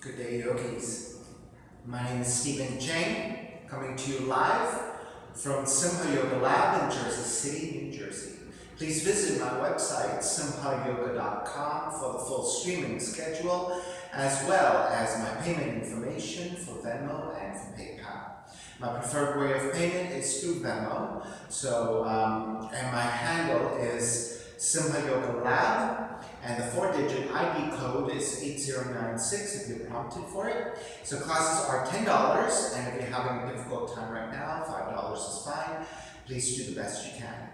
Good day, yogis. My name is Stephen Chang, coming to you live from Simha Yoga Lab in Jersey City, New Jersey. Please visit my website, simhayoga.com, for the full streaming schedule, as well as my payment information for Venmo and for PayPal. My preferred way of payment is through Venmo, and my handle is Simha Yoga Lab, and the 4-digit ID code is 8096 if you're prompted for it. So classes are $10, and if you're having a difficult time right now, $5 is fine. Please do the best you can.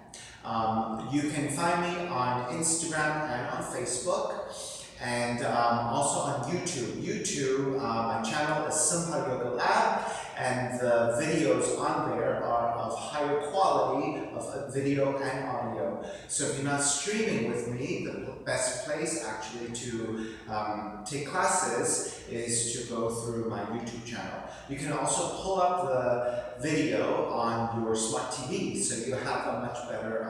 You can find me on Instagram and on Facebook, and also on YouTube. My channel is Simha Yoga Lab, and the videos on there are of higher quality of video and audio. So if you're not streaming with me, the best place actually to take classes is to go through my YouTube channel. You can also pull up the video on your smart TV, so you have a much better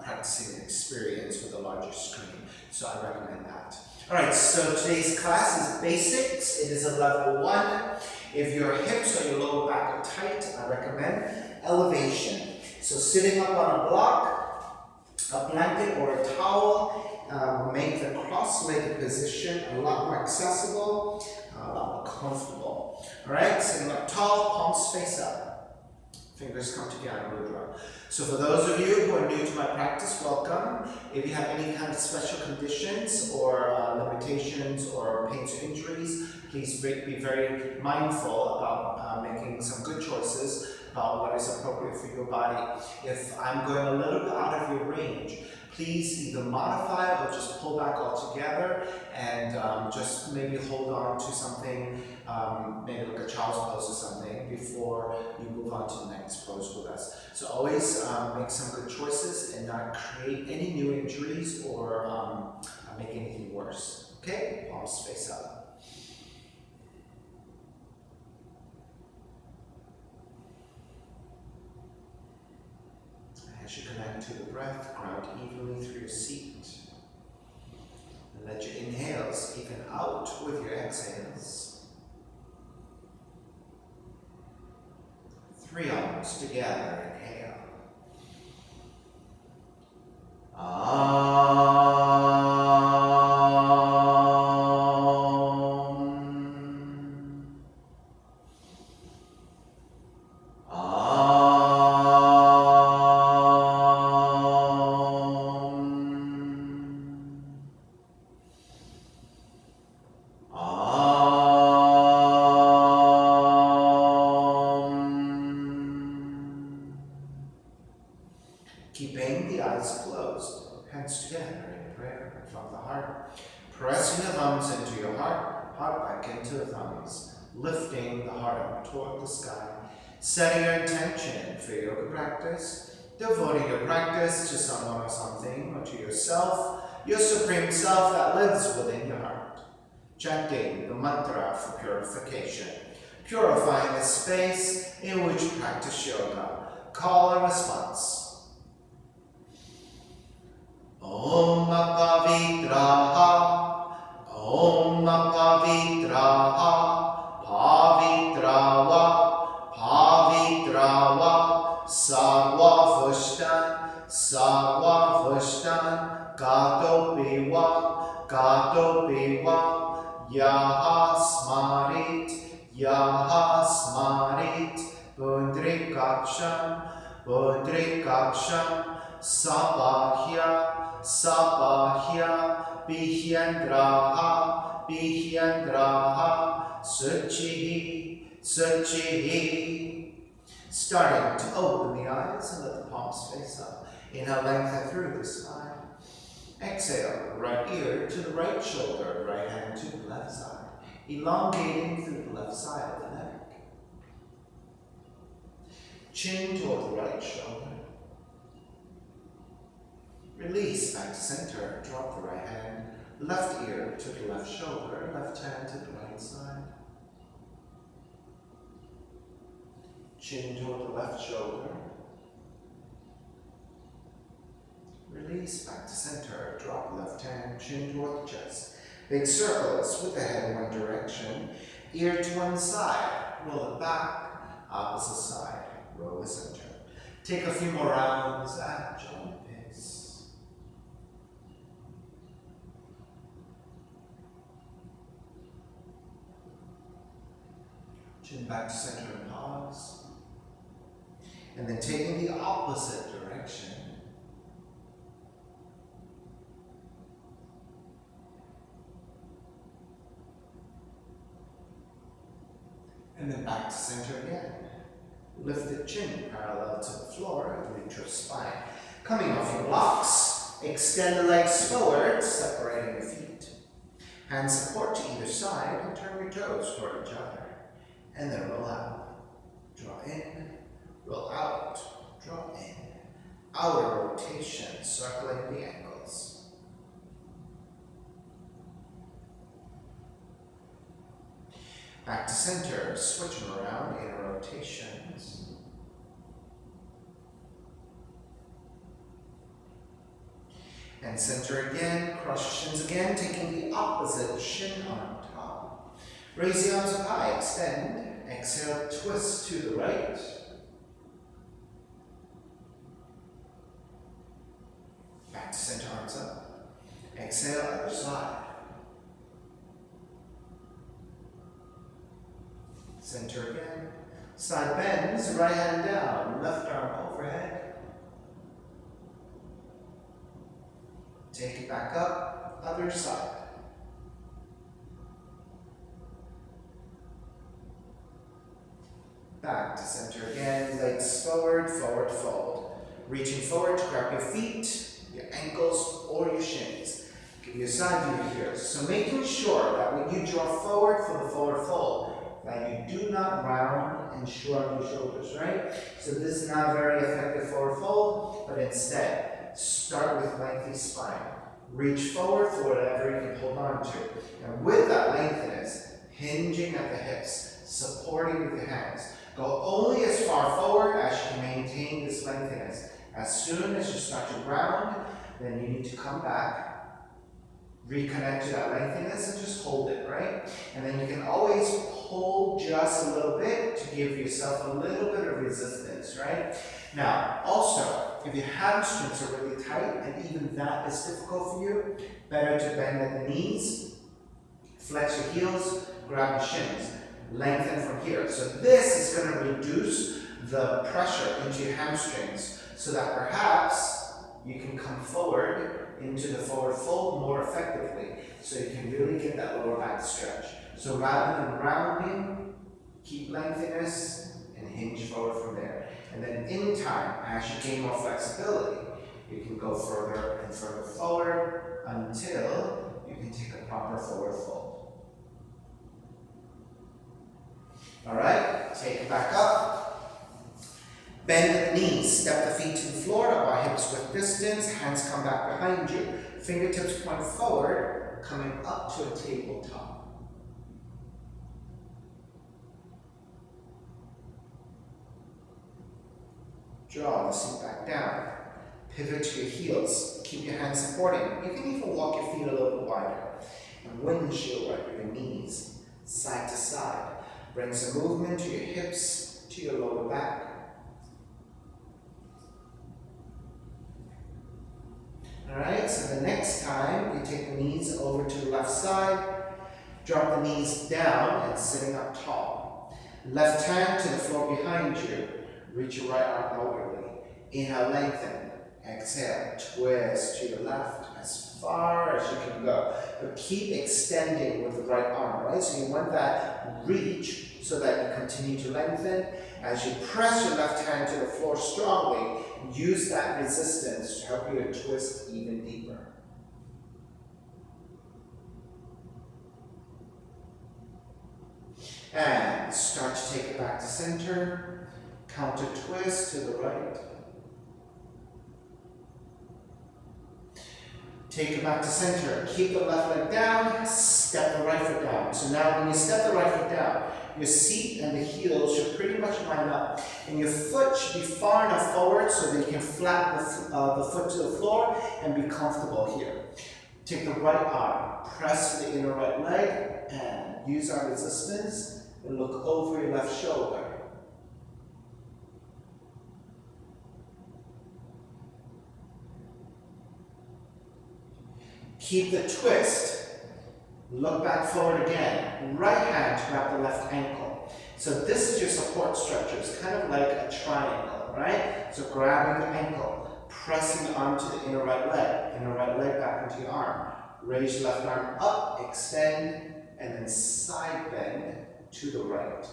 practicing experience with a larger screen. So I recommend that. Alright, so today's class is basics. It is a level 1. If your hips or your lower back are tight, I recommend elevation. So sitting up on a block, a blanket or a towel will make the cross-legged position a lot more accessible, a lot more comfortable. Alright, sitting up tall, palms face up. Fingers come together, mudra. So for those of you who are new to my practice, welcome. If you have any kind of special conditions or limitations or pains or injuries, please be very mindful about making some good choices about what is appropriate for your body. If I'm going a little bit out of your range, please either modify or just pull back altogether and just maybe hold on to something, maybe like a child's pose or something, before you move on to the next pose with us. So always make some good choices and not create any new injuries or make anything worse. Okay? Palms face up. As you connect to the breath, ground evenly through your seat. And let your inhales even out with your exhales. 3 arms together. Inhale. Keeping the eyes closed, hands together in prayer from the heart. Pressing the thumbs into your heart, heart back into the thumbs. Lifting the heart up toward the sky. Setting your intention for your yoga practice. Devoting your practice to someone or something, or to yourself, your supreme self that lives within your heart. Chanting the mantra for purification. Purifying the space in which you practice yoga. Call and response. Om Pavitraha, Om Pavitraha, Pavitrava, Pavitrava, Sarva Vushtan, Gato Piva, Yaha Smarit, Pundrikaksham, Sabahya, Bihyandraha, Suchihi. Starting to open the eyes and let the palms face up. Inhale, lengthen through the spine. Exhale, right ear to the right shoulder, right hand to the left side. Elongating through the left side of the neck. Chin toward the right shoulder. Release back to center, drop the right hand, left ear to the left shoulder, left hand to the right side. Chin toward the left shoulder. Release back to center, drop left hand, chin toward the chest. Big circles with the head in one direction, ear to one side, roll it back, opposite side, roll the center. Take a few more rounds at joint pace. Chin back to center and pause. And then taking the opposite direction. And then back to center again. Lift the chin parallel to the floor and reach your spine. Coming off your blocks, extend the legs forward, separating the feet. Hands support to either side and turn your toes toward each other. And then roll out. Draw in, roll out, draw in. Outer rotation, circling the ankles. Back to center, switch them around, inner rotations. And center again, cross shins again, taking the opposite shin on top. Raise the arms up high, extend. Exhale, twist to the right. Back to center, arms up. Exhale, other side. Center again. Side bends, right hand down, left arm overhead. Take it back up, other side. Back to center again, legs forward, forward fold. Reaching forward to grab your feet, your ankles, or your shins. Give you a side view here. So making sure that when you draw forward for the forward fold, that you do not round and shrug your shoulders, right? So this is not a very effective forward fold, but instead, start with lengthy spine. Reach forward for whatever you can hold on to. And with that lengthiness, hinging at the hips, supporting with the hands. Go only as far forward as you can maintain this lengthiness. As soon as you start to round, then you need to come back, reconnect to that lengthiness and just hold it, right? And then you can always hold just a little bit to give yourself a little bit of resistance, right? Now, also, if your hamstrings are really tight and even that is difficult for you, better to bend at the knees, flex your heels, grab your shins, lengthen from here. So this is going to reduce the pressure into your hamstrings so that perhaps you can come forward into the forward fold more effectively, so you can really get that lower back stretch. So rather than rounding, keep lengthiness and hinge forward from there. And then in time, as you gain more flexibility, you can go further and further forward until you can take a proper forward fold. All right, take it back up. Bend the knees, step the feet to the floor, our hips width distance, hands come back behind you, fingertips point forward, coming up to a tabletop. Draw the seat back down. Pivot to your heels, keep your hands supporting. You can even walk your feet a little bit wider. And windshield right with your knees, side to side. Bring some movement to your hips, to your lower back. Alright, so the next time you take the knees over to the left side, drop the knees down and sitting up tall. Left hand to the floor behind you, reach your right arm outwardly. Inhale, lengthen. Exhale, twist to your left as far as you can go. But keep extending with the right arm, right? So you want that reach so that you continue to lengthen. As you press your left hand to the floor strongly, use that resistance to help you to twist even deeper. And start to take it back to center. Counter twist to the right. Take it back to center. Keep the left leg down, step the right foot down. So now when you step the right foot down, your seat and the heels should pretty much line up. And your foot should be far enough forward so that you can flatten the foot to the floor and be comfortable here. Take the right arm, press to the inner right leg, and use our resistance, and look over your left shoulder. Keep the twist. Look back forward again. Right hand to grab the left ankle. So this is your support structure. It's kind of like a triangle, right? So grabbing the ankle, pressing the arm to the inner right leg back into your arm. Raise your left arm up, extend, and then side bend to the right.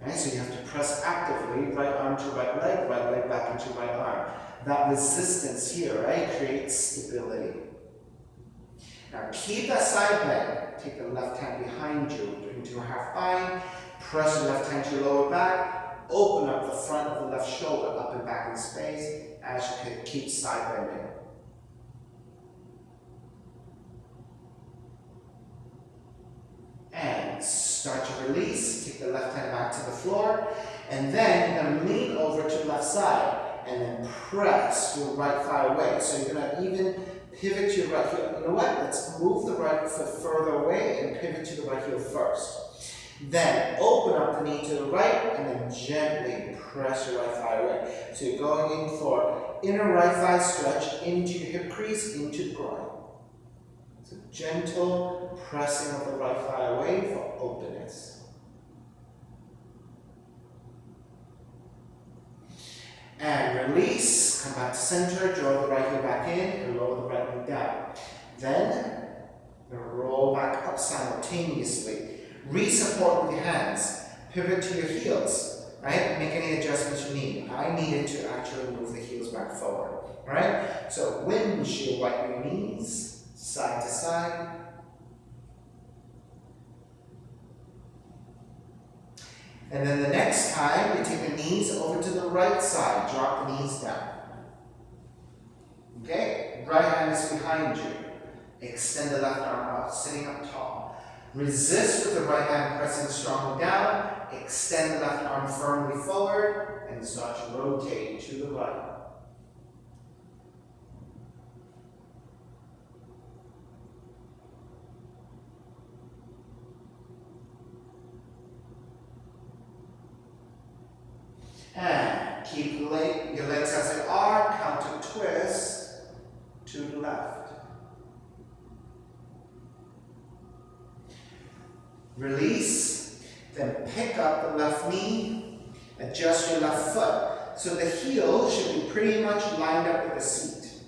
Okay, so you have to press actively, right arm to right leg back into right arm. That resistance here, right, creates stability. Now keep that side bend. Take the left hand behind you into a half bind. Press the left hand to your lower back. Open up the front of the left shoulder up and back in space as you can keep side bending. And start to release. Take the left hand back to the floor. And then you're going to lean over to the left side and then press your right thigh away. So you're going to even pivot to your right heel. You know what? Let's move the right foot further away and pivot to the right heel first. Then open up the knee to the right and then gently press your right thigh away. So you're going in for inner right thigh stretch into your hip crease, into the groin. So gentle pressing of the right thigh away for openness. And release, come back to center, draw the right heel back in and lower the right knee down. Then roll back up simultaneously. Re-support with your hands. Pivot to your heels, right? Make any adjustments you need. I needed to actually move the heels back forward, right? So windshield wipe your knees, side to side. And then the next time, you take the knees over to the right side. Drop the knees down. Okay? Right hand is behind you. Extend the left arm up, sitting up tall. Resist with the right hand pressing strongly down. Extend the left arm firmly forward and start to rotate to the right. And keep your legs as they are, counter twist to the left. Release, then pick up the left knee, adjust your left foot. So the heel should be pretty much lined up with the seat.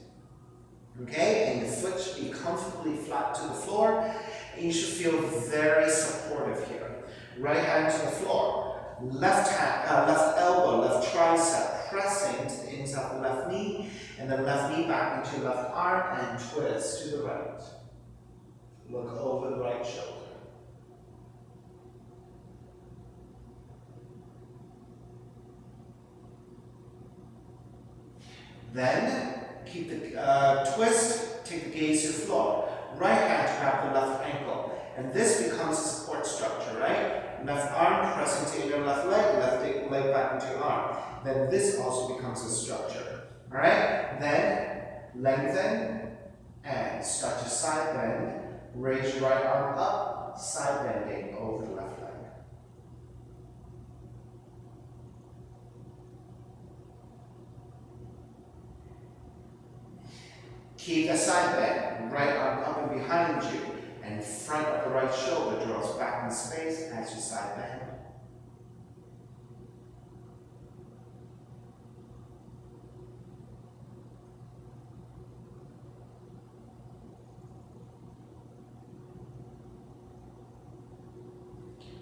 Okay, and the foot should be comfortably flat to the floor. And you should feel very supportive here. Right hand to the floor. Left hand, left elbow, left tricep pressing to the inside of the left knee, and then left knee back into left arm and twist to the right. Look over the right shoulder. Then keep the twist, take the gaze to the floor. Right hand to grab the left ankle, and this becomes a support structure, right? Left arm pressing to your left leg back into your arm. Then this also becomes a structure. Alright? Then lengthen and start to side bend. Raise your right arm up, side bending over the left leg. Keep the side bend, right arm up and behind you. And front of the right shoulder draws back in space as you side bend.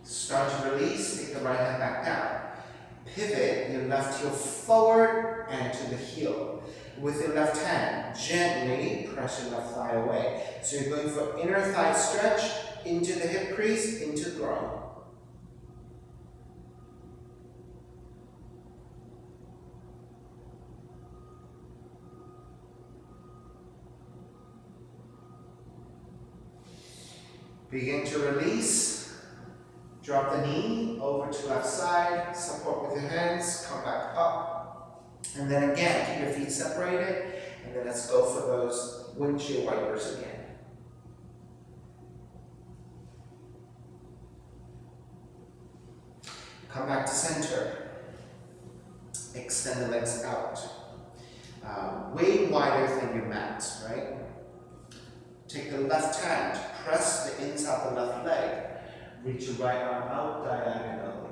Start to release, take the right hand back down. Pivot your left heel forward and to the heel. With your left hand, gently press your left thigh away. So you're going for inner thigh stretch into the hip crease, into the groin. Begin to release. Drop the knee over to left side, support with your hands, come back up. And then again, keep your feet separated And then let's go for those windshield wipers again. Come back to center. Extend the legs out. Way wider than your mat, right? Take the left hand, press the inside of the left leg. Reach your right arm out diagonally.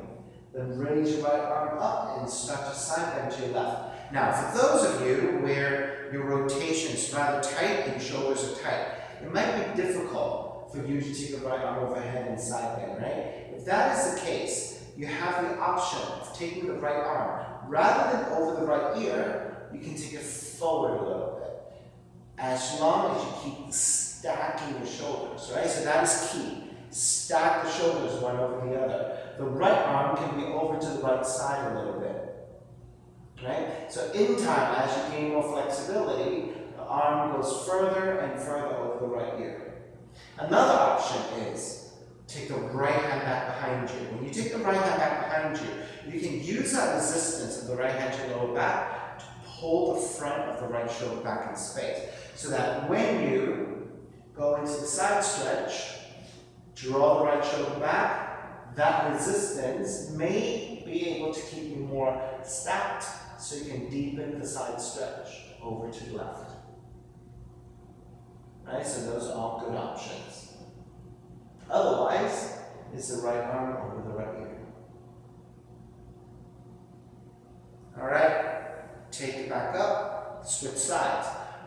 Then raise your right arm up and start to side bend to your left. Now, for those of you where your rotation is rather tight and your shoulders are tight, it might be difficult for you to take the right arm overhead and side bend, right? If that is the case, you have the option of taking the right arm. Rather than over the right ear, you can take it forward a little bit. As long as you keep stacking your shoulders, right? So that is key. Stack the shoulders one over the other. The right arm can be over to the right side a little bit, right? So in time, as you gain more flexibility, the arm goes further and further over the right ear. Another option is take the right hand back behind you. When you take the right hand back behind you, you can use that resistance of the right hand to your lower back to pull the front of the right shoulder back in space. So that when you go into the side stretch, draw the right shoulder back, that resistance may be able to keep you more stacked so you can deepen the side stretch over to the left. Right, so those are all good options. Otherwise, it's the right arm over the right ear. Alright, take it back up, switch sides.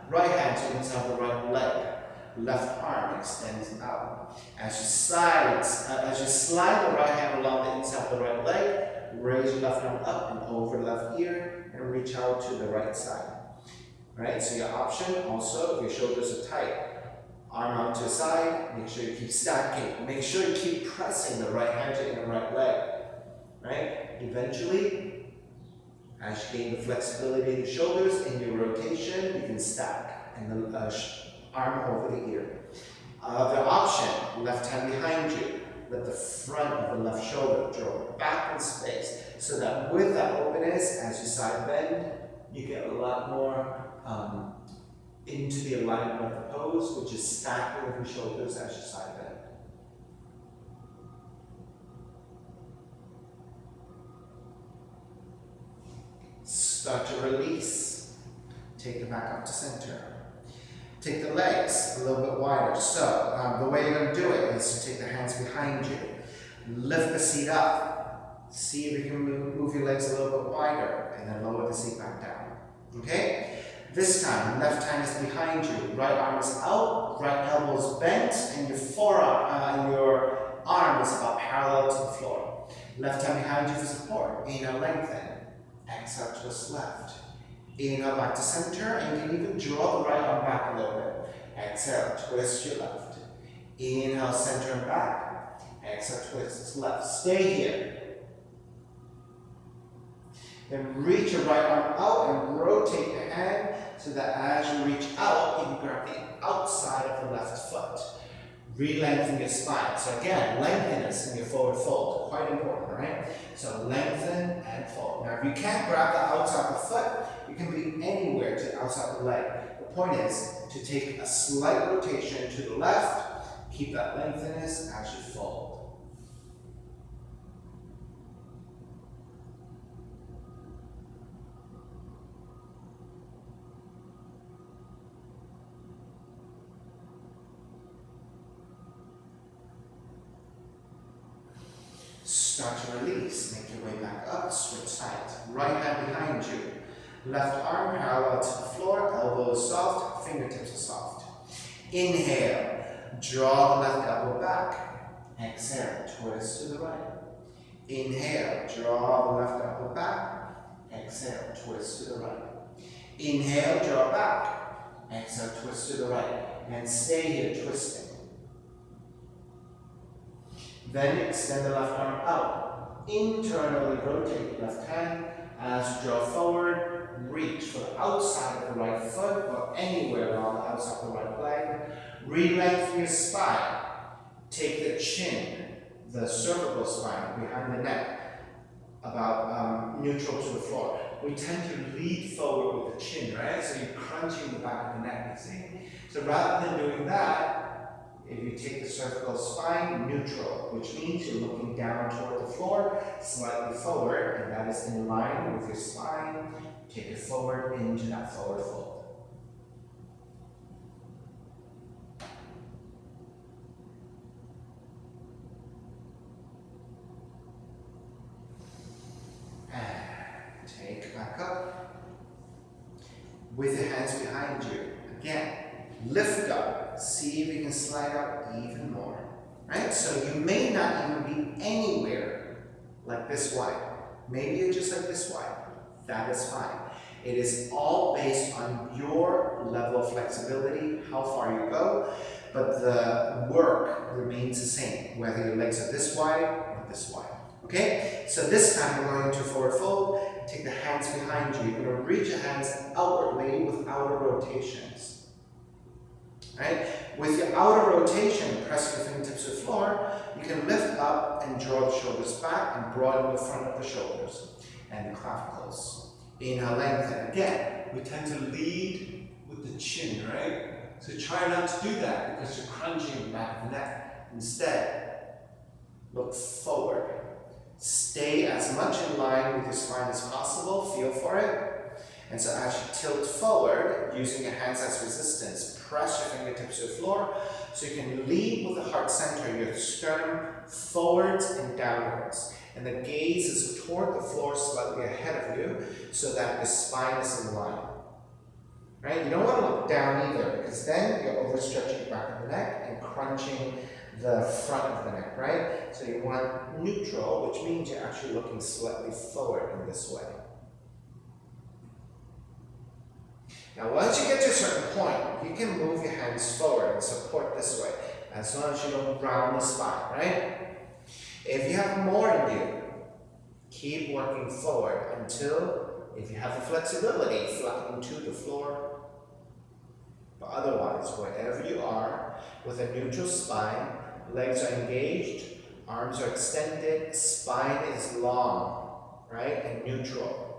Right hand to inside the right leg. Left arm extends out. As you slide the right hand along the inside of the right leg, raise your left arm up and over the left ear and reach out to the right side. Right? So your option also, if your shoulders are tight, arm out to the side, make sure you keep stacking. Make sure you keep pressing the right hand to the right leg. Right? Eventually, as you gain the flexibility in your shoulders and your rotation, you can stack and the arm over the ear. The option, left hand behind you, let the front of the left shoulder draw back in space so that with that openness, as you side bend, you get a lot more into the alignment of the pose, which is stacking of your shoulders as you side bend. Start to release. Take it back up to center. Take the legs a little bit wider. So the way you're going to do it is to take the hands behind you. Lift the seat up. See if you can move your legs a little bit wider and then lower the seat back down. Okay? This time, left hand is behind you. Right arm is out. Right elbow is bent and your forearm and your arm is about parallel to the floor. Left hand behind you for support. Inhale, lengthen. Exhale, twist left. Inhale back to center, and you can even draw the right arm back a little bit. Exhale, twist your left. Inhale, center and back. Exhale, twist left. Stay here. Then reach your right arm out and rotate the hand so that as you reach out, you can grab the outside of the left foot. Re-lengthen your spine. So again, lengthen this in your forward fold. Quite important, right? So lengthen and fold. Now if you can't grab the outside of the foot, you can be anywhere to the outside of the leg. The point is to take a slight rotation to the left, keep that lengthiness as you fold. Start to release, make your way back up, switch sides. Right hand behind you. Left arm parallel to the floor, elbows soft, fingertips are soft. Inhale, draw the left elbow back. Exhale, twist to the right. Inhale, draw the left elbow back. Exhale, twist to the right. Inhale, draw back. Exhale, twist to the right. And stay here, twisting. Then extend the left arm out. Internally rotate the left hand. As you draw forward, reach for the outside of the right foot or anywhere along the outside of the right leg. Re-lengthen your spine. Take the chin, the cervical spine behind the neck, about neutral to the floor. we tend to lead forward with the chin, right? So you're crunching the back of the neck, you see. So rather than doing that, if you take the cervical spine neutral, which means you're looking down toward the floor, slightly forward, and that is in line with your spine. Take it forward into that forward fold. Take back up with your hands behind you. Again, lift up. See if you can slide up even more. Right? So you may not even be anywhere like this wide. Maybe you're just like this wide. That is fine. It is all based on your level of flexibility, how far you go, but the work remains the same, whether your legs are this wide or this wide. Okay? So this time we're going to forward fold. Take the hands behind you. You're going to reach your hands outwardly with outer rotations. Right? With your outer rotation, press your fingertips to the floor. You can lift up and draw the shoulders back and broaden the front of the shoulders and the clavicles. Inhale, lengthen. Again, we tend to lead with the chin, right? So try not to do that because you're crunching the back of the neck. Instead, look forward. Stay as much in line with your spine as possible. Feel for it. And so as you tilt forward, using your hands as resistance, press your fingertips to the floor so you can lead with the heart center, your sternum forwards and downwards. And the gaze is toward the floor slightly ahead of you so that the spine is in line. Right? You don't want to look down either because then you're overstretching the back of the neck and crunching the front of the neck, right? So you want neutral, which means you're actually looking slightly forward in this way. Now, once you get to a certain point, you can move your hands forward and support this way, as long as you don't round the spine, right? If you have more in you, keep working forward until, if you have the flexibility, flatten to the floor. But otherwise, wherever you are, with a neutral spine, legs are engaged, arms are extended, spine is long, right, and neutral.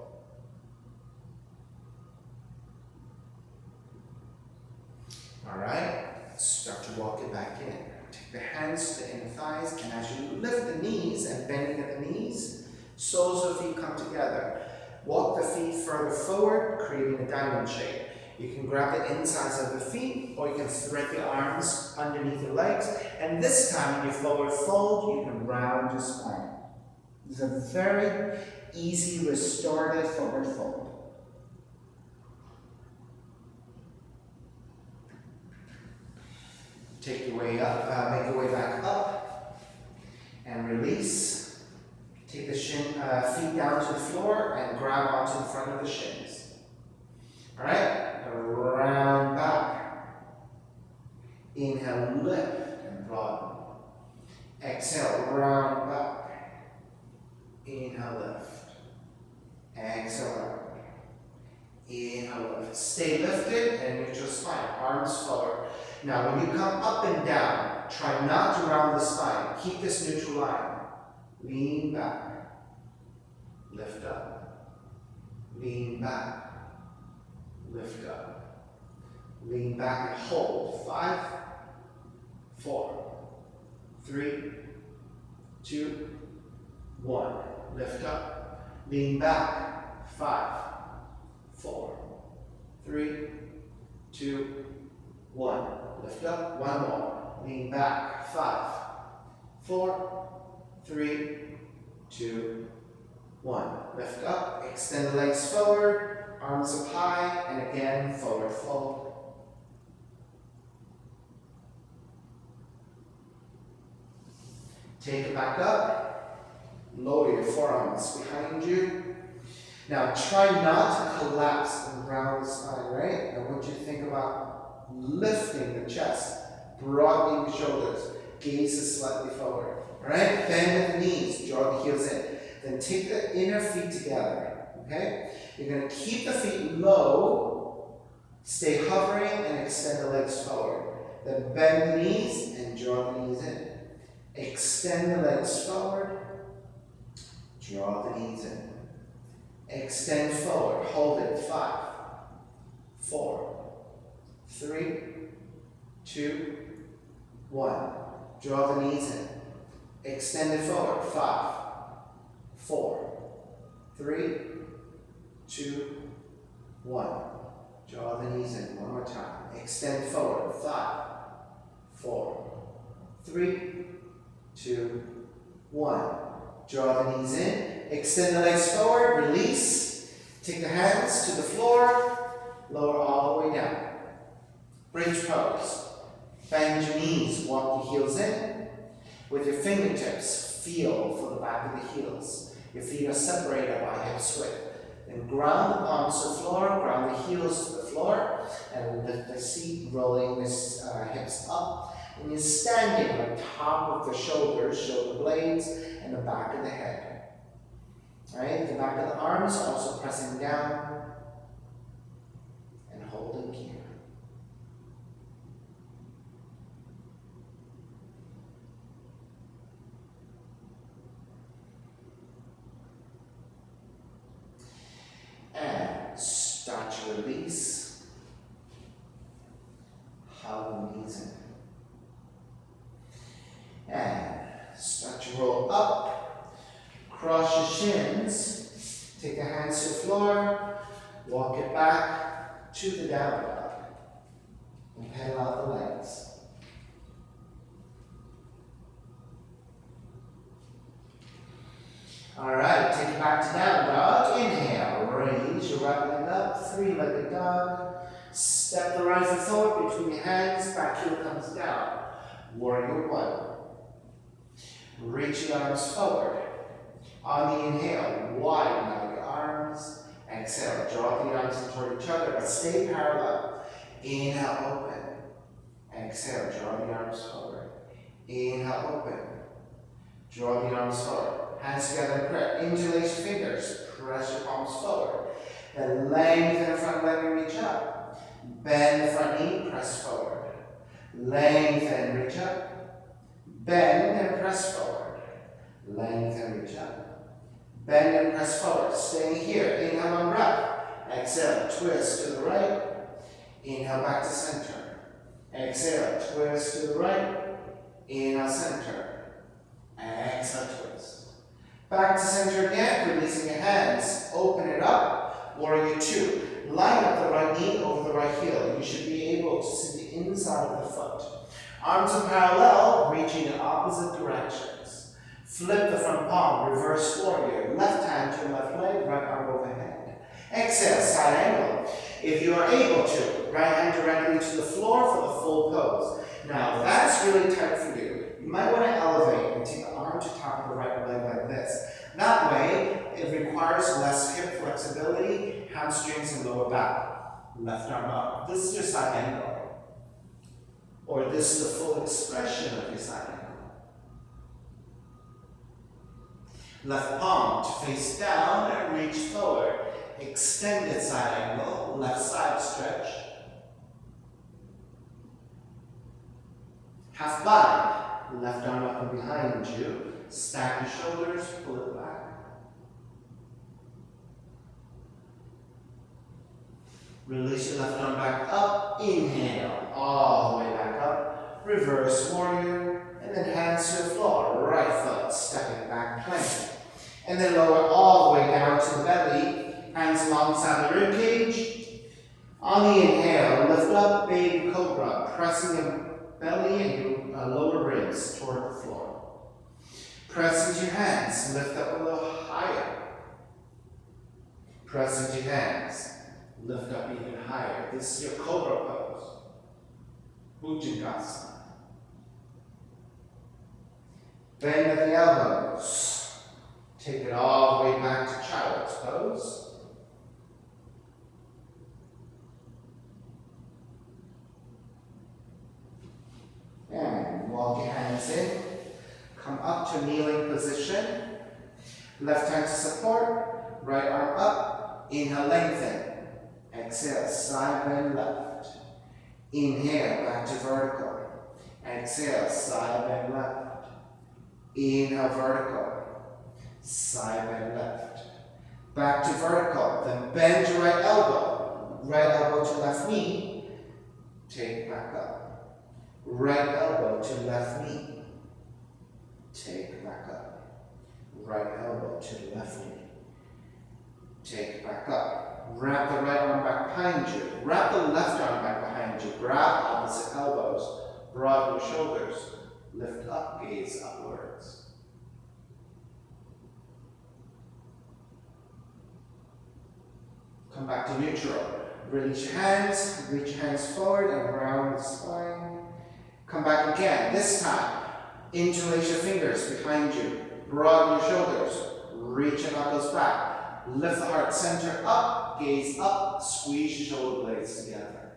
All right, start to walk it back in. Take the hands to the inner thighs, and as you lift the knees and bending at the knees, soles of the feet come together. Walk the feet further forward, creating a diamond shape. You can grab the insides of the feet, or you can thread the arms underneath your legs. And this time, when you forward fold, you can round your spine. It's a very easy restorative forward fold. Take your way up, make your way back up, and release. Take the feet down to the floor and grab onto the front of the shins. All right, round back. Inhale, lift and broaden. Exhale, round back. Inhale, lift. Exhale, round. Inhale, lift. Stay lifted and neutral spine, arms forward. Now, when you come up and down, try not to round the spine. Keep this neutral line. Lean back. Lift up. Lean back. Lift up. Lean back and hold. 5, 4, 3, 2, 1. Lift up. Lean back. 5, 4, 3, 2, 1. Lift up. One more. Lean back. 5, 4, 3, 2, 1. Lift up. Extend the legs forward. Arms up high. And again, forward fold. Take it back up. Lower your forearms behind you. Now, try not to collapse and round the spine, right? I want you to think about lifting the chest, broadening the shoulders, gaze is slightly forward. All right, bend at the knees, draw the heels in. Then take the inner feet together. Okay, you're going to keep the feet low, stay hovering, and extend the legs forward. Then bend the knees and draw the knees in. Extend the legs forward, draw the knees in. Extend forward. Hold it. 5, 4, 3, 2, 1. Draw the knees in. Extend it forward. 5, 4, 3, 2, 1. Draw the knees in. One more time. Extend forward. 5, 4, 3, 2, 1. Draw the knees in. Extend the legs forward. Release. Take the hands to the floor. Lower all the way down. Bridge pose. Bend your knees. Walk the heels in. With your fingertips, feel for the back of the heels. Your feet are separated by hips width. Then ground the palms to the floor, ground the heels to the floor, and lift the seat, rolling the hips up. And you're standing on top of the shoulders, shoulder blades, and the back of the head. Right? The back of the arms also pressing down and holding here. And start to release. Hug the knees in. And start to roll up. Cross your shins. Take the hands to the floor. Walk it back to the down dog. And pedal out the legs. Alright, take it back to down dog. Inhale, raise your right leg up, three-legged dog. Step the right foot forward between your hands, back heel comes down. Warrior one. Reach your arms forward. On the inhale, widen out your arms. Exhale, draw the arms in toward each other, but stay parallel. Inhale, open. Exhale, draw the arms forward. Inhale, open. Draw the arms forward. Hands together in prayer. Interlace your fingers. Press your palms forward. Then lengthen the front leg and reach up. Bend the front knee, press forward. Lengthen, reach up. Bend and press forward. Lengthen, reach up. Bend and press forward. Staying here. Inhale, one breath. Exhale, twist to the right. Inhale, back to center. Exhale, twist to the right. Inhale, center. Exhale, twist. Back to center again, releasing your hands. Open it up. Warrior two. Line up the right knee over the right heel. You should be able to see the inside of the foot. Arms are parallel, reaching in opposite directions. Flip the front palm, reverse warrior. Left hand to left leg, right arm overhead. Exhale, side angle. If you are able to, right hand directly to the floor for the full pose. Now, if that's really tight for you, you might want to elevate and take the arm to top of the right leg like this. That way, it requires less hip flexibility, hamstrings, and lower back. Left arm up. This is your side angle. Or this is the full expression of your side angle. Left palm to face down and reach forward. Extended side angle, left side stretch. Half bind, left arm up and behind you. Stack your shoulders, pull it back. Release your left arm back up. Inhale, all the way back up. Reverse warrior, and then hands to the floor. Right foot, stepping back, plank. And then lower all the way down to the belly. Hands alongside the rib cage. On the inhale, lift up, baby cobra, pressing your belly and your lower ribs toward the floor. Press into your hands, lift up a little higher. Press into your hands, lift up even higher. This is your cobra pose. Bhujangasana. Bend at the elbows. Take it all the way back to child's pose. And walk your hands in. Come up to kneeling position. Left hand to support. Right arm up. Inhale, lengthen. Exhale, side bend left. Inhale, back to vertical. Exhale, side bend left. Inhale, vertical. Side bend left. Back to vertical. Then bend your right elbow. Right elbow to left knee. Take back up. Right elbow to left knee. Take back up. Right elbow to left knee. Take back up. Wrap the right arm back behind you. Wrap the left arm back behind you. Grab opposite elbows. Broaden your shoulders. Lift up, gaze upwards. Come back to neutral. Release your hands. Reach your hands forward and around the spine. Come back again. This time, interlace your fingers behind you. Broaden your shoulders. Reach your knuckles back. Lift the heart center up. Gaze up. Squeeze your shoulder blades together.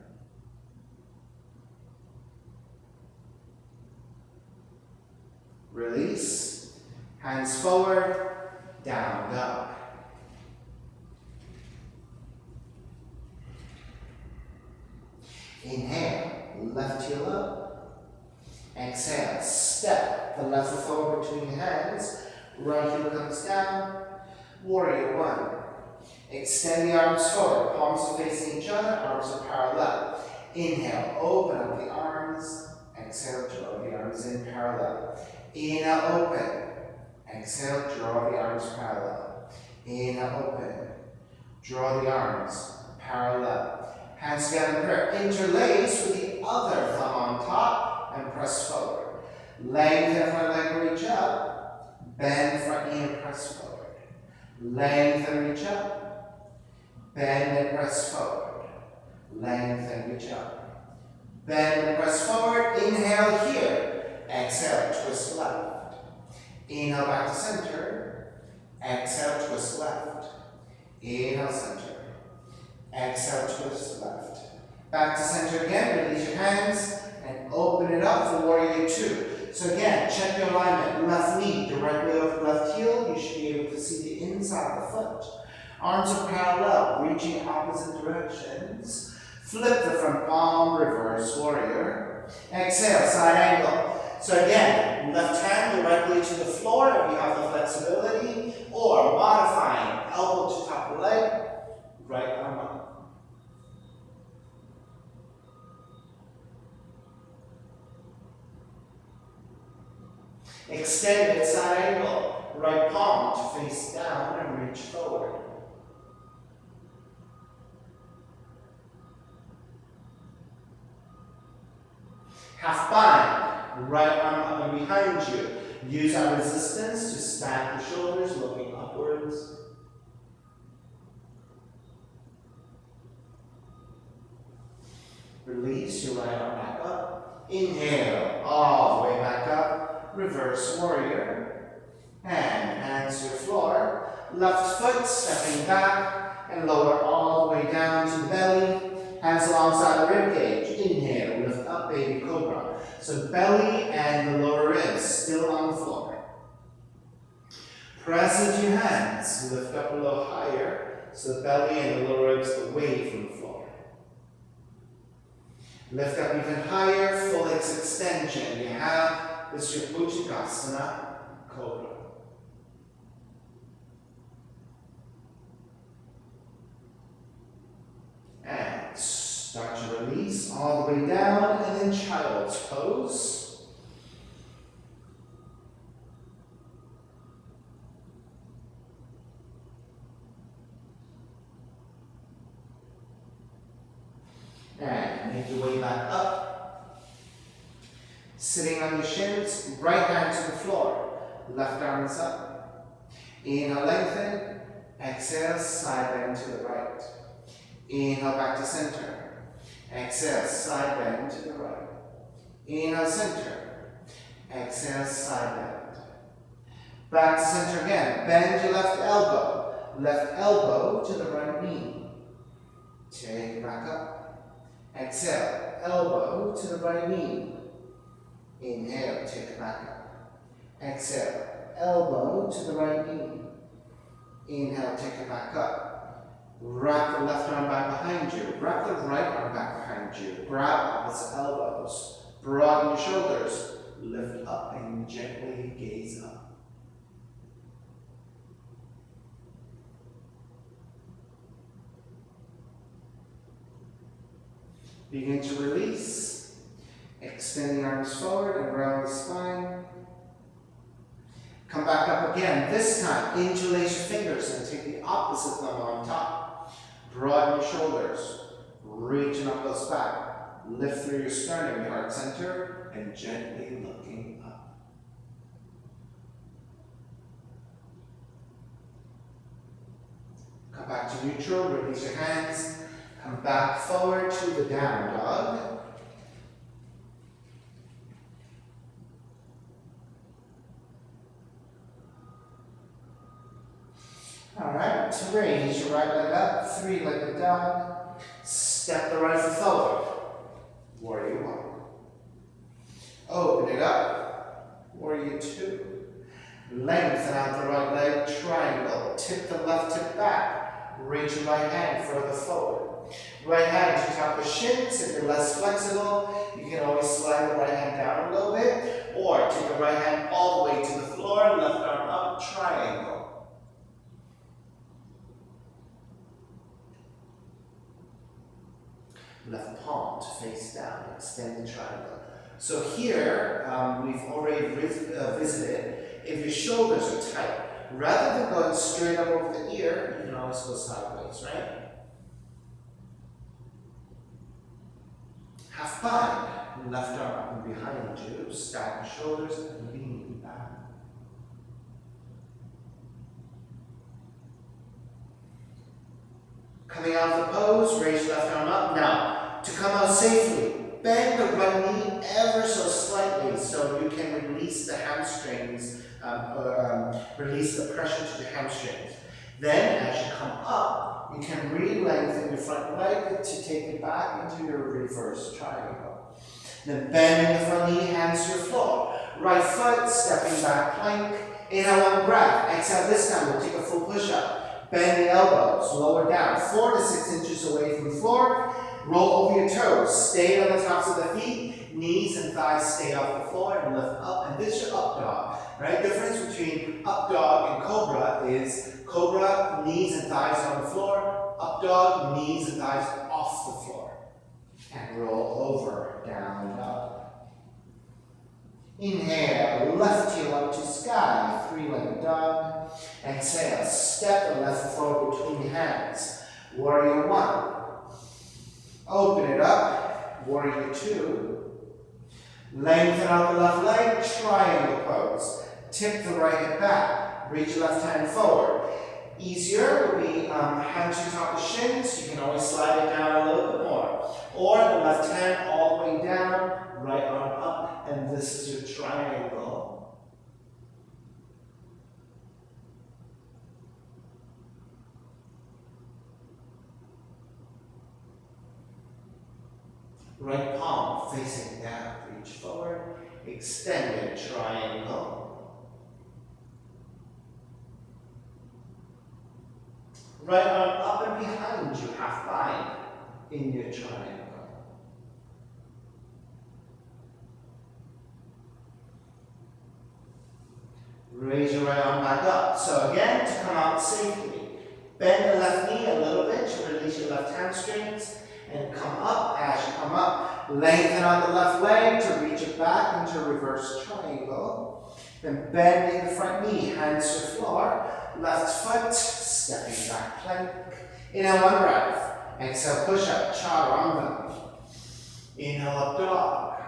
Release. Hands forward. Down dog. Inhale, left heel up. Exhale, step the left foot forward between your hands. Right heel comes down. Warrior one. Extend the arms forward. Palms are facing each other. Arms are parallel. Inhale, open up the arms. Exhale, draw the arms in parallel. Inhale, open. Exhale, draw the arms parallel. Inhale, open. Draw the arms parallel. Hands together in prayer. Interlace with the other thumb on top and press forward. Lengthen front leg, reach up. Bend front knee and press forward. Lengthen, reach up. Bend and press forward. Lengthen, reach up. Bend and press forward. Inhale here. Exhale, twist left. Inhale back to center. Exhale, twist left. Inhale, center. Exhale, twist left. Back to center again. Release your hands and open it up for warrior two. So again, check your alignment. Left knee directly over left heel. You should be able to see the inside of the foot. Arms are parallel, reaching opposite directions. Flip the front palm, reverse warrior. Exhale, side angle. So again, left hand directly to the floor if you have the flexibility, or modifying elbow to top of the leg, right arm up. Extended side angle, right palm to face down and reach forward. Half bind, right arm up and behind you. Use our resistance to stack the shoulders, looking upwards. Release your right arm back up. Inhale, all the way back up. Reverse warrior. And hands to the floor. Left foot stepping back and lower all the way down to the belly. Hands alongside the rib cage. Inhale, lift up, baby cobra. So belly and the lower ribs still on the floor. Press into your hands. Lift up a little higher so the belly and the lower ribs away from the floor. Lift up even higher, full legs extension. You have this your Bhujangasana Cobra. And start to release all the way down, and then child's pose. And make your way back up. Sitting on your shins, right hand to the floor. Left arm is up. Inhale, lengthen. Exhale, side bend to the right. Inhale, back to center. Exhale, side bend to the right. Inhale, center. Exhale, side bend. Back to center again. Bend your left elbow. Left elbow to the right knee. Take it back up. Exhale, elbow to the right knee. Inhale, take it back up. Exhale, elbow to the right knee. Inhale, take it back up. Wrap the left arm back behind you. Wrap the right arm back behind you. Grab opposite elbows. Broaden your shoulders. Lift up and gently gaze up. Begin to release. Extend the arms forward and round the spine. Come back up again. This time, interlace your fingers and take the opposite thumb on top. Broaden your shoulders. Reach your knuckles back. Lift through your sternum, your heart center, and gently looking up. Come back to neutral. Release your hands. Come back forward to the down dog. Alright, to raise your right leg up, three-legged dog. Step the right foot forward. Warrior one. Open it up. Warrior two. Lengthen out the right leg, triangle. Tip the left hip back. Reach your right hand further forward. Right hand to top the shins. If you're less flexible, you can always slide the right hand down a little bit. Or take the right hand all the way to the floor. Left arm up, triangle. Left palm to face down, extend the triangle. So here, we've already visited, if your shoulders are tight, rather than going straight up over the ear, you can always go sideways, right? Half bind, left arm up and behind you, stack your shoulders and lean back. Coming out of the pose, raise left arm up. Now, to come out safely, bend the right knee ever so slightly so you can release the hamstrings, release the pressure to the hamstrings. Then, as you come up, you can re-lengthen your front leg to take it back into your reverse triangle. Then bend the front knee, hands to your floor. Right foot, stepping back plank. Inhale, one breath. Exhale, this time we'll take a full push-up. Bend the elbows, lower down, 4 to 6 inches away from the floor. Roll over your toes, stay on the tops of the feet, knees and thighs stay off the floor and lift up. And this is your up dog, right? The difference between up dog and cobra is cobra, knees and thighs on the floor. Up dog, knees and thighs off the floor. And roll over, down dog. Inhale, left heel up to sky, three-legged dog. Exhale, step the left foot forward between your hands. Warrior one. Open it up. Warrior two. Lengthen out the left leg, triangle pose. Tip the right hip back. Reach your left hand forward. Easier would be hands to top of shins. You can always slide it down a little bit more. Or the left hand all the way down, right arm up, and this is your triangle. Right palm facing down, reach forward, extended triangle. Right arm up and behind you, half bind in your triangle. Raise your right arm back up. So again, to come out safely, bend the left knee a little bit to release your left hamstrings. And come up. As you come up, lengthen on the left leg to reach it back into a reverse triangle. Then bending the front knee, hands to the floor. Left foot, stepping back plank. Inhale, one breath. Exhale, push up, chaturanga. Inhale, up dog.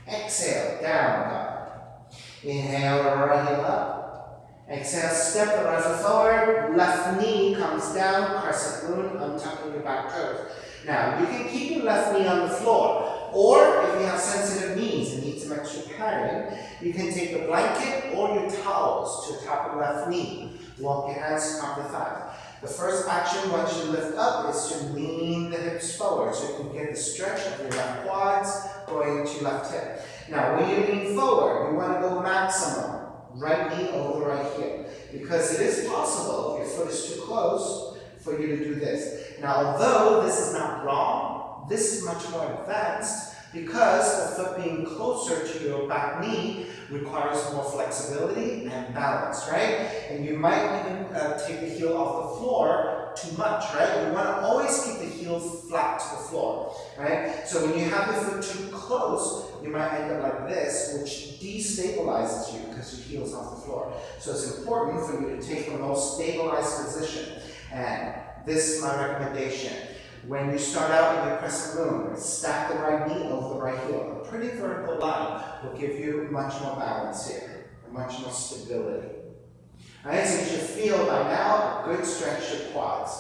Exhale, down dog. Inhale, right heel up. Exhale, step the right foot forward. Left knee comes down, crescent moon, untucking your back toes. Now, you can keep your left knee on the floor, or if you have sensitive knees and need some extra padding, you can take a blanket or your towels to the top of the left knee. Walk your hands to top of the thighs. The first action once you lift up is to lean the hips forward so you can get the stretch of your left quads going into your left hip. Now, when you lean forward, you want to go maximum. Right knee over right hip. Because it is possible, if your foot is too close, for you to do this. Now, although this is not wrong, this is much more advanced because the foot being closer to your back knee requires more flexibility and balance, right? And you might even take the heel off the floor too much, right? You want to always keep the heel flat to the floor, right? So when you have the foot too close, you might end up like this, which destabilizes you because your heel's off the floor. So it's important for you to take the most stabilized position. And this is my recommendation. When you start out in your crescent moon, stack the right knee over the right heel. A pretty vertical line will give you much more balance here, and much more stability. All right, so you should feel by now a good stretch of quads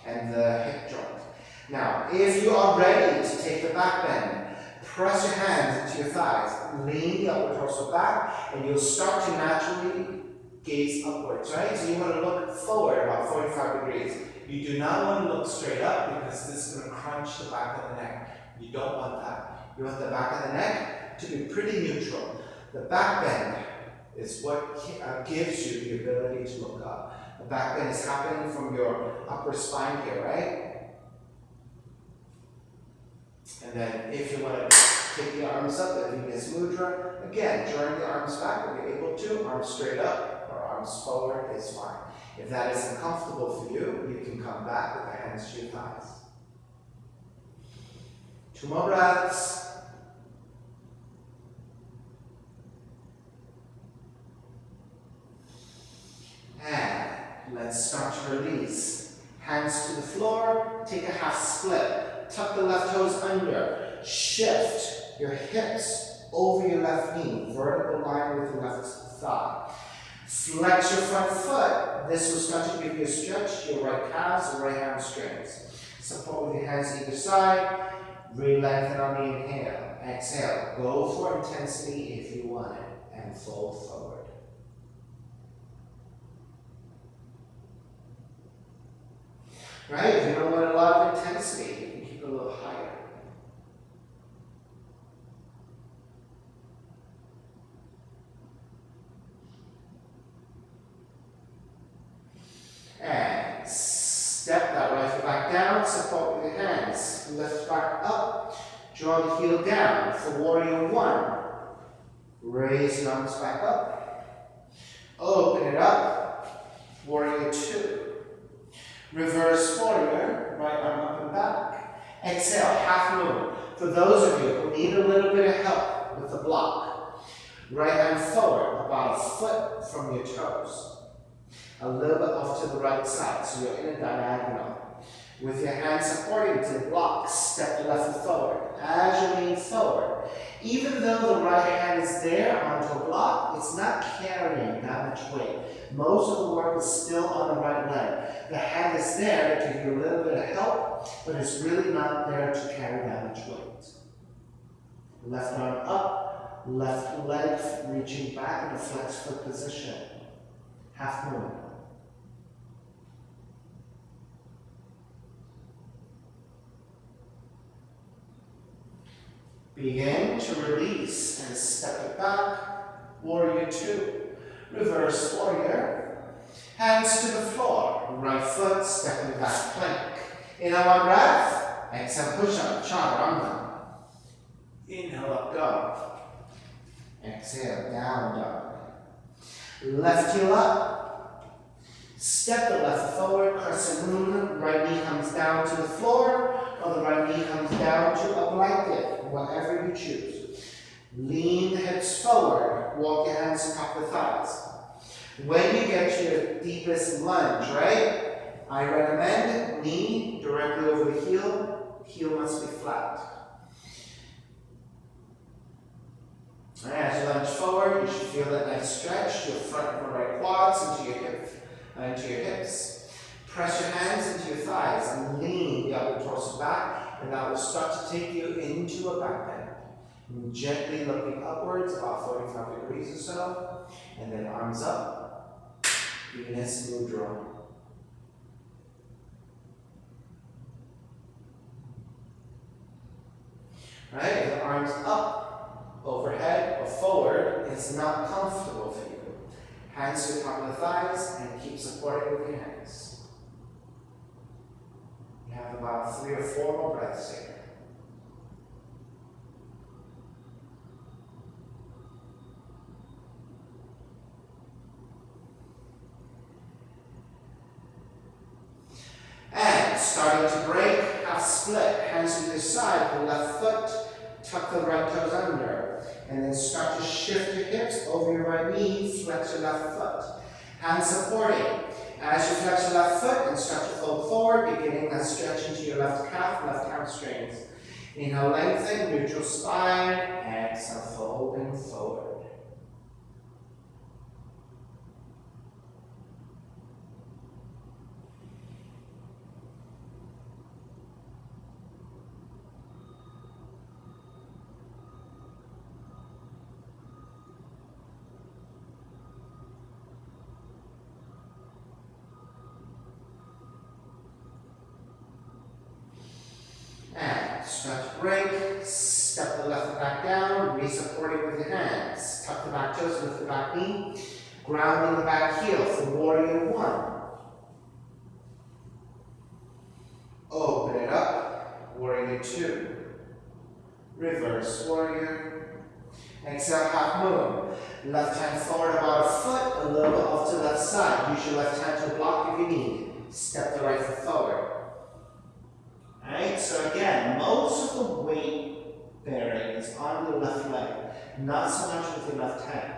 and the hip joint. Now, if you are ready to take the back bend, press your hands into your thighs, lean the upper torso back, and you'll start to naturally gaze upwards, right? So you want to look forward about 45 degrees. You do not want to look straight up because this is going to crunch the back of the neck. You don't want that. You want the back of the neck to be pretty neutral. The back bend is what gives you the ability to look up. The back bend is happening from your upper spine here, right? And then if you want to take the arms up, the Venus Mudra, again, drawing the arms back if you're able to, arms straight up or arms forward is fine. If that is uncomfortable for you, you can come back with the hands to your thighs. 2 more breaths. And let's start to release. Hands to the floor, take a half split. Tuck the left toes under. Shift your hips over your left knee. Vertical line with the left thigh. Flex your front foot. This will start to give you a stretch to your right calves and right hamstrings. Support with your hands either side. Re-lengthen on the inhale. Exhale. Go for intensity if you want it. And fold forward. Right? If you don't want a lot of intensity, you can keep it a little higher. And step that right foot back down, support with your hands. Lift back up, draw the heel down for warrior 1. Raise your arms back up. Open it up, warrior 2. Reverse warrior, right arm up and back. Exhale, half moon. For those of you who need a little bit of help with the block, right hand forward, about a foot from your toes. A little bit off to the right side, so you're in a diagonal. With your hands supporting to the block, step the left foot forward. As you lean forward, even though the right hand is there onto a block, it's not carrying that much weight. Most of the work is still on the right leg. The hand is there to give you a little bit of help, but it's really not there to carry that much weight. Left arm up, left leg reaching back in a flex foot position. Half moon. Begin to release and step it back. Warrior 2. Reverse warrior. Hands to the floor. Right foot stepping back plank. Inhale, one breath. Exhale, push up. Chaturanga. Inhale, up dog. Exhale, down dog. Left heel up. Step the left forward. Crescent moon. Right knee comes down to the floor, or the right knee comes down to a blanket. Whatever you choose. Lean the hips forward. Walk your hands to top of the thighs. When you get to your deepest lunge, right? I recommend knee directly over the heel. Heel must be flat. All right, as you lunge forward, you should feel that nice stretch to your front and right quads into your hips. Press your hands into your thighs and lean the upper torso back, and that will start to take you into a back bend. And gently looking upwards, about 45 degrees or so, and then arms up, Venus Mudra. Right, if the arms up, overhead, or forward is not comfortable for you. Hands to the top of the thighs, and keep supporting with your hands. You have about 3 or 4 more breaths here. starting to break, half split, hands to the side, the left foot, tuck the right toes under. And then start to shift your hips over your right knee, flex your left foot. Hands supporting. As you flex your left foot and start to fold forward, beginning that stretch into your left calf, left hamstrings. Inhale, lengthen, neutral spine. Exhale, folding forward. Start to break, step the left foot back down, re-support it with your hands. Tuck the back toes, lift the back knee, grounding the back heel for warrior one. Open it up, warrior two. Reverse warrior. Exhale, half moon. Left hand forward about a foot, a little bit off to the left side. Use your left hand to block if you need. Step the right foot forward. Alright, so again, most of the weight bearing is on the left leg, not so much with your left hand.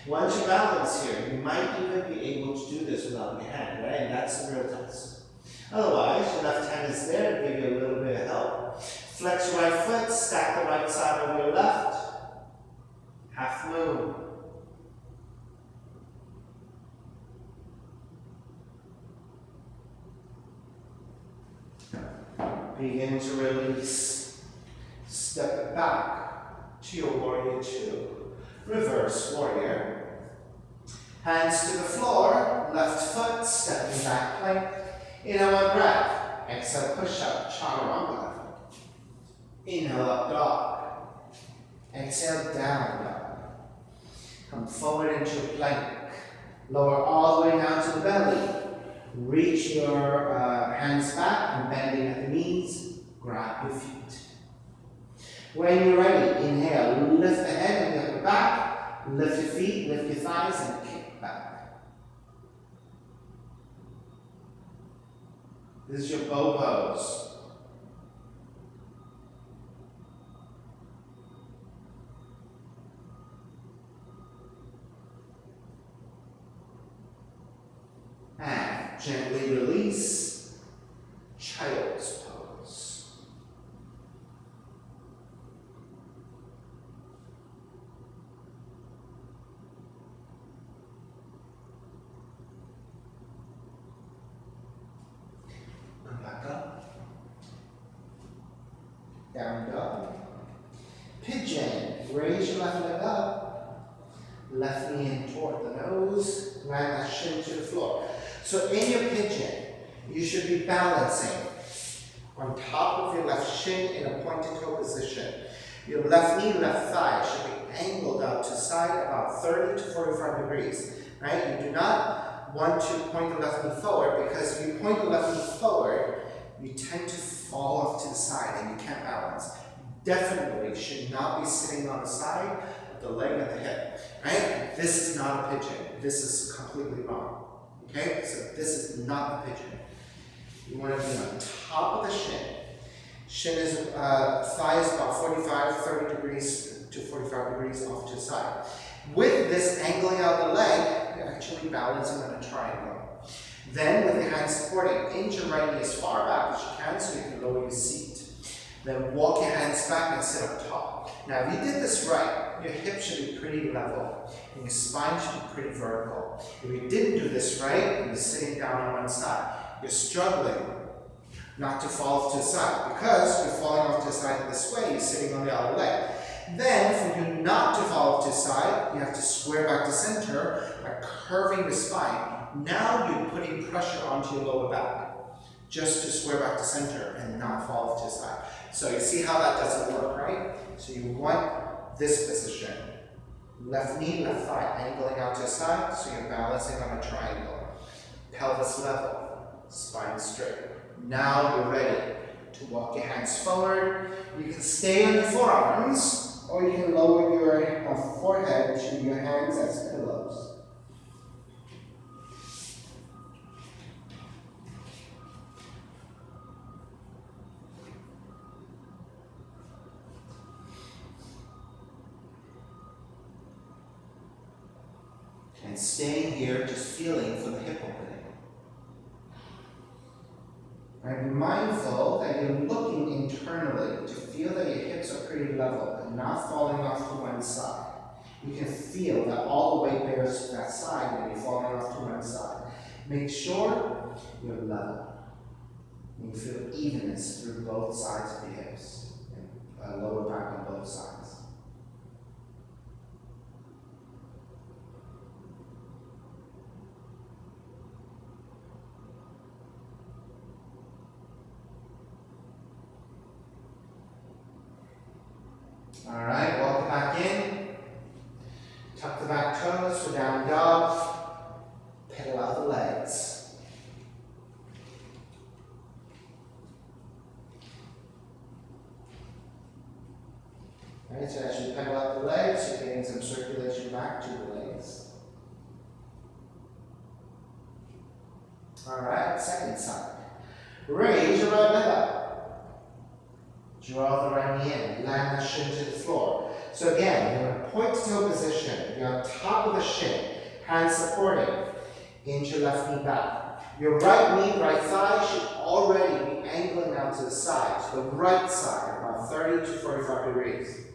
Once you balance here, you might even be able to do this without your hand, right? And that's the real test. Otherwise, your left hand is there to give you a little bit of help. Flex your right foot, stack the right side over your left. Half moon. Begin to release. Step it back to your warrior two. Reverse warrior. Hands to the floor. Left foot, stepping back plank. Inhale, one breath. Exhale, push up, chaturanga. Inhale, up dog. Exhale, down dog. Come forward into a plank. Lower all the way down to the belly. Reach your hands back and bending at the knees, grab your feet. When you're ready, inhale, lift the head and the upper back, lift your feet, lift your thighs and kick back. This is your bow pose. And gently release, child's pose. Come back up. Down dog. Pigeon. Raise your left leg up. Left knee in toward the nose. Land that shin to the floor. So in your pigeon, you should be balancing on top of your left shin in a pointed toe position. Your left knee, left thigh should be angled out to side about 30 to 45 degrees. Right? You do not want to point the left knee forward, because if you point the left knee forward, you tend to fall off to the side and you can't balance. Definitely should not be sitting on the side of the leg at the hip. Right? This is not a pigeon. This is completely wrong. Okay, so this is not the pigeon. You want to be on top of the shin. Shin is, thigh is about 30 degrees to 45 degrees off to the side. With this angling out the leg, you're actually balancing on a triangle. Then with your hands supporting, inch your right knee as far back as you can so you can lower your seat. Then walk your hands back and sit up top. Now if you did this right, your hips should be pretty level and your spine should be pretty vertical. If you didn't do this right and you're sitting down on one side, you're struggling not to fall off to the side, because you're falling off to the side this way, you're sitting on the other leg. Then for you not to fall off to the side, you have to square back to center by curving the spine. Now you're putting pressure onto your lower back just to square back to center and not fall off to the side. So you see how that doesn't work, right? So you want this position. Left knee, left thigh, angling out to the side, so you're balancing on a triangle. Pelvis level, spine straight. Now you're ready to walk your hands forward. You can stay on your forearms, or you can lower your forehead to your hands as pillows. And staying here, just feeling for the hip opening. Right, be mindful that you're looking internally to feel that your hips are pretty level and not falling off to one side. You can feel that all the weight bears to that side when you're falling off to one side. Make sure you're level. And you feel evenness through both sides of the hips and lower back on both sides. All right, walk it back in. Tuck the back toes for down dog. Pedal out the legs. All right, so as you pedal out the legs, you're getting some circulation back to the legs. All right, second side. Raise your right leg up. Draw the right knee in, land the shin to the floor. So again, you're in a point-to-toe position. You're on top of the shin, hands supporting, inch your left knee back. Your right knee, right thigh should already be angling out to the side, to the right side, about 30 to 45 degrees.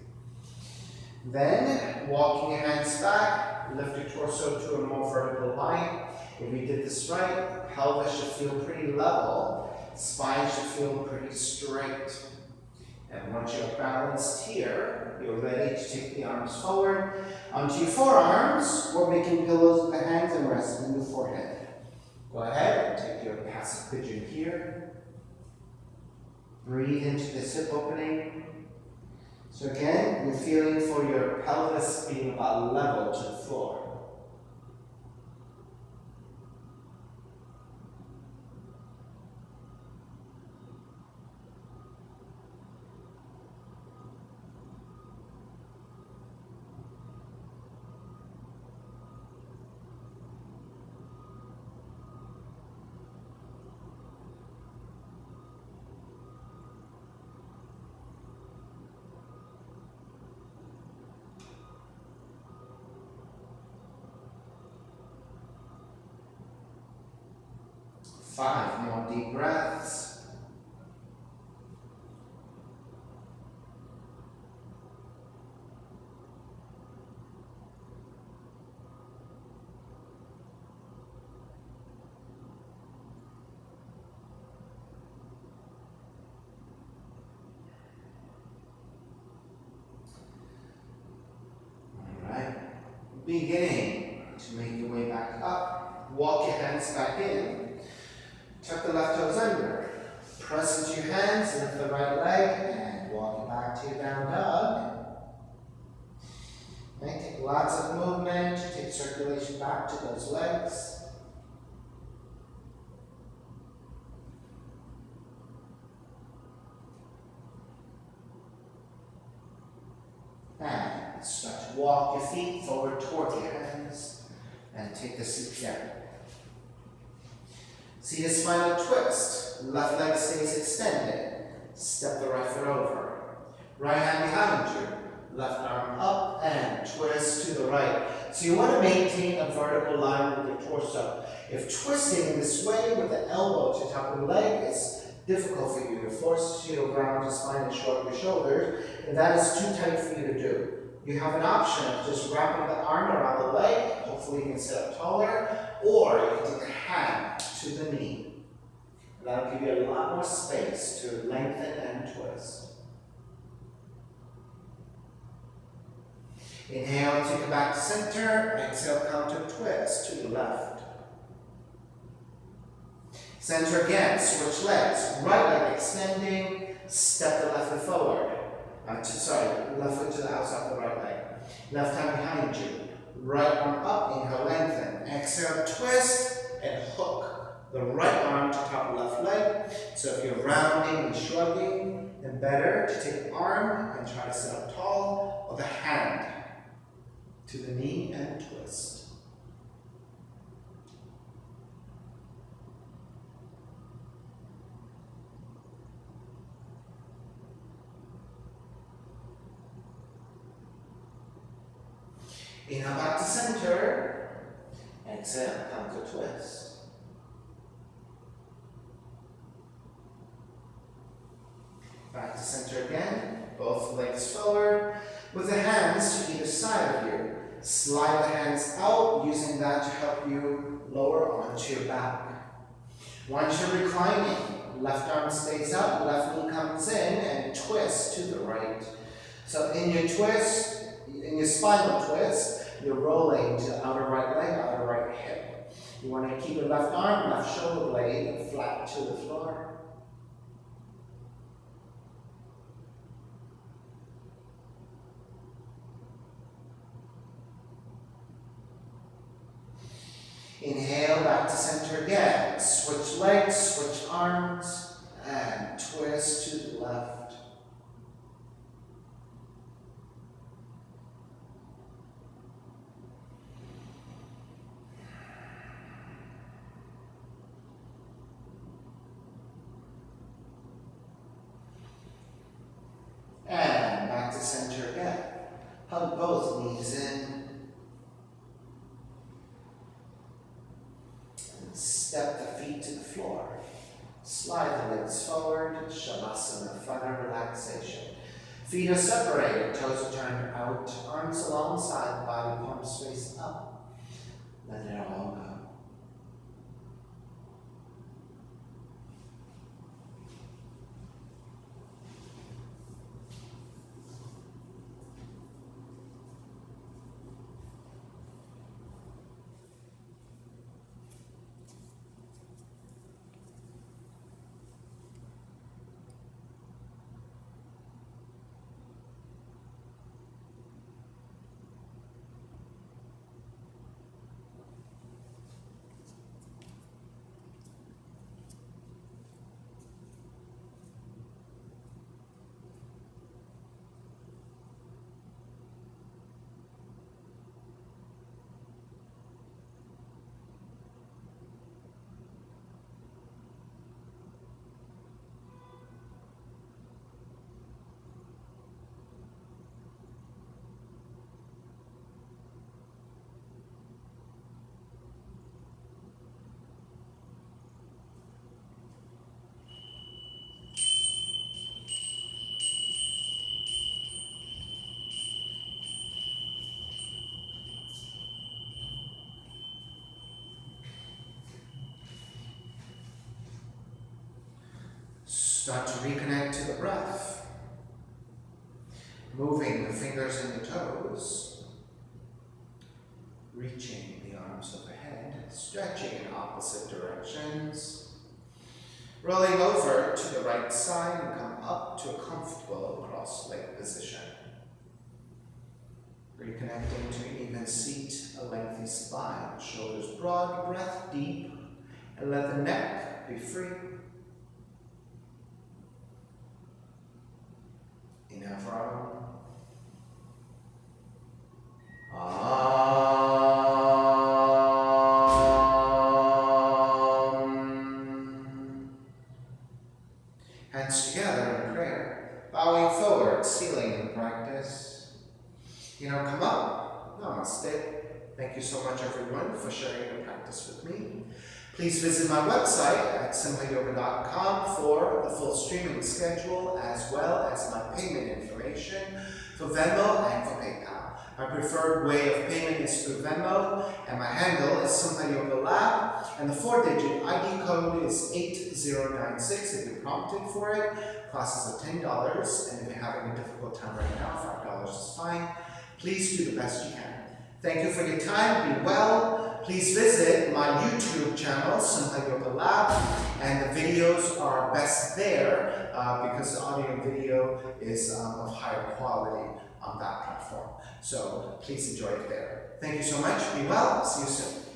Then, walking your hands back, lift your torso to a more vertical line. If we did this right, pelvis should feel pretty level, spine should feel pretty straight. And once you're balanced here, you're ready to take the arms forward. Onto your forearms, or making pillows with the hands and resting in the forehead. Go ahead and take your passive pigeon here. Breathe into this hip opening. So again, you're feeling for your pelvis being about level to the floor. Five more deep breaths. All right. Beginning to make your way back up. Walk your hands back in. Tuck the left toes under. Press into your hands, lift the right leg, and walk it back to your down dog. Okay, take lots of movement, take circulation back to those legs. And start to walk your feet forward toward your hands, and take the seat down. Seated spinal twist. Left leg stays extended. Step the right foot over. Right hand behind you. Left arm up and twist to the right. So you want to maintain a vertical line with your torso. If twisting this way with the elbow to top of the leg is difficult for you, you're forced to ground your spine and shorten your shoulders, and that is too tight for you to do. You have an option of just wrapping the arm around the leg. Hopefully you can sit up taller, or you can take the hand to the knee. That'll give you a lot more space to lengthen and twist. Inhale, take it back to center. Exhale, counter twist to the left. Center again, switch legs. Right leg extending, step the left foot forward. Left foot to the outside of the right leg. Left hand behind you. Right arm up, inhale, lengthen. Exhale, twist and hook the right arm to top of left leg. So if you're rounding and shrugging, then better to take the arm and try to sit up tall, or the hand to the knee and twist. Inhale back to center. exhale, come to twist. Back to center again, both legs forward, with the hands to either side of you. Slide the hands out, using that to help you lower onto your back. Once you're reclining, left arm stays up, left knee comes in, and twist to the right. So in your twist, in your spinal twist, you're rolling to the outer right leg, outer right hip. You want to keep your left arm, left shoulder blade flat to the floor. Inhale, back to center again. Switch legs, switch arms, and twist to the left. And back to center again. Hug both knees in. Step the feet to the floor. Slide the legs forward. Shavasana, fun relaxation. Feet are separated, toes are turned out, arms alongside the body, palms face up. Let it all go. Start to reconnect to the breath. Moving the fingers and the toes. Reaching the arms overhead. Stretching in opposite directions. Rolling over to the right side and come up to a comfortable cross-leg position. Reconnecting to an even seat, a lengthy spine. Shoulders broad, breath deep, and let the neck be free. Inhale from. Hands together in prayer, bowing forward, sealing the practice. Come up. Namaste. Thank you so much, everyone, for sharing your practice with me. Please visit my website at simhayoga.com for the full streaming schedule, as well as my payment information for Venmo and for PayPal. My preferred way of payment is through Venmo, and my handle is Simha Yoga Lab, and the 4-digit ID code is 8096 if you're prompted for it. Classes are $10, and if you're having a difficult time right now, $5 is fine. Please do the best you can. Thank you for your time. Be well. Please visit my YouTube channel, Simha Yoga Lab, and the videos are best there because the audio and video is of higher quality on that platform. So please enjoy it there. Thank you so much. Be well. See you soon.